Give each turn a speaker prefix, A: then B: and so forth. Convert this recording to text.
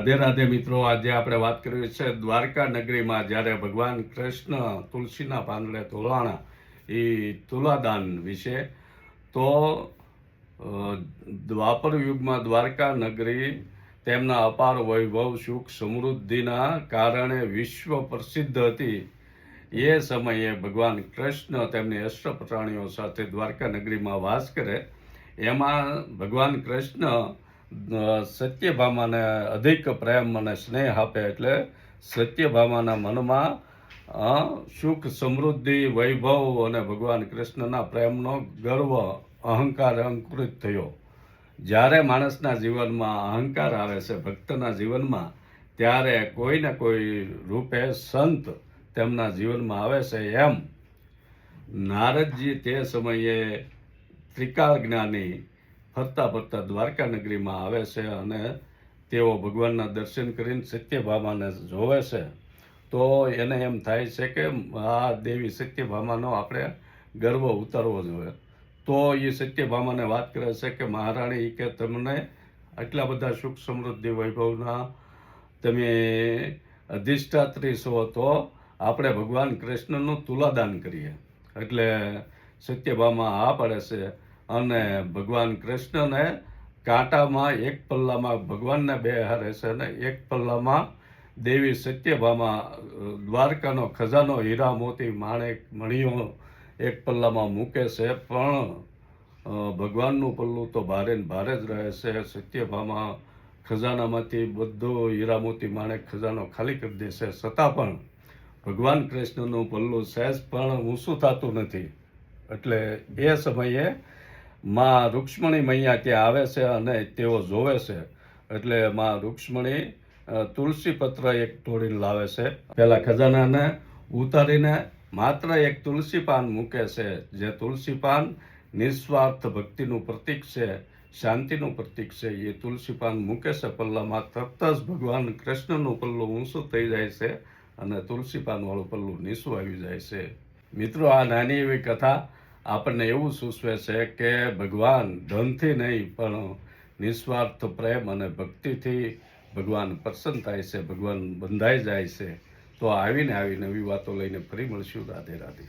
A: રાધે રાધે મિત્રો, આજે આપણે વાત કરવી છે દ્વારકા નગરીમાં જ્યારે ભગવાન કૃષ્ણ તુલસીના પાંદડે તોલાણા એ તુલાદાન વિશે. તો દ્વાપર યુગમાં દ્વારકા નગરી તેમના અપાર વૈભવ, સુખ, સમૃદ્ધિના કારણે વિશ્વ પ્રસિદ્ધ હતી. એ સમયે ભગવાન કૃષ્ણ તેમની અષ્ટપ્રાણીઓ સાથે દ્વારકા નગરીમાં વાસ કરે. એમાં ભગવાન કૃષ્ણ સત્યભામાને અધિક પ્રેમ અને સ્નેહ આપે, એટલે સત્યભામાના મનમાં સુખ, સમૃદ્ધિ, વૈભવ અને ભગવાન કૃષ્ણના પ્રેમનો ગર્વ, અહંકાર અંકુરિત થયો. જ્યારે માણસના જીવનમાં અહંકાર આવે છે, ભક્તના જીવનમાં, ત્યારે કોઈને કોઈ રૂપે સંત તેમના જીવનમાં આવે છે. એમ નારદજી તે સમયે ત્રિકાળ જ્ઞાની ફરતા ફરતા દ્વારકા નગરીમાં આવે છે અને તેઓ ભગવાનના દર્શન કરીને સત્યભામાને જોવે છે. તો એને એમ થાય છે કે આ દેવી સત્યભામાનો આપણે ગર્વ ઉતારવો જોઈએ. તો એ સત્યભામાને વાત કરે છે કે મહારાણી, કે તમને આટલા બધા સુખ, સમૃદ્ધિ, વૈભવના તમે અધિષ્ઠાત્રી છો, તો આપણે ભગવાન કૃષ્ણનું તુલાદાન કરીએ. એટલે સત્યભામા આ પડે છે અને ભગવાન કૃષ્ણને કાંટામાં એક પલ્લામાં ભગવાનને બેહારે છે અને એક પલ્લામાં દેવી સત્યભામા દ્વારકાનો ખજાનો, હીરા, મોતી, માણેક, મણીઓ એક પલ્લામાં મૂકે છે. પણ ભગવાનનું પલ્લું તો ભારે ને ભારે જ રહે છે. સત્યભામા ખજાનામાંથી બધો હીરા, મોતી, માણેક ખજાનો ખાલી કરી દે છે, છતાં પણ ભગવાન કૃષ્ણનું પલ્લું સહેજ પણ ઊંચું થતું નથી. એટલે એ સમયે માં રૂક્ષ્મણી મૈયા ત્યાં આવે છે અને તેઓ જોવે છે. એટલે માં રૂક્ષ્મણી તુલસી પત્ર એક તોડીને લાવે છે. પેલા ખજાનાને ઉતારીને માત્ર એક તુલસી પાન મૂકે છે. જે તુલસી પાન નિસ્વાર્થ ભક્તિનું પ્રતીક છે, શાંતિનું પ્રતીક છે. એ તુલસી પાન મૂકે છે પલ્લામાં, તરત જ ભગવાન કૃષ્ણનું પલ્લું ઊંચું થઈ જાય છે અને તુલસી પાનવાળું પલ્લું નીચું આવી જાય છે. મિત્રો, આ નાની એવી કથા આપણને એવું સૂચવે છે કે ભગવાન ધનથી નહીં પણ નિસ્વાર્થ પ્રેમ અને ભક્તિથી ભગવાન પ્રસન્ન થાય છે, ભગવાન બંધાઈ જાય છે. તો આવીને આવી નવી વાતો લઈને ફરી મળશું. રાધે રાધે.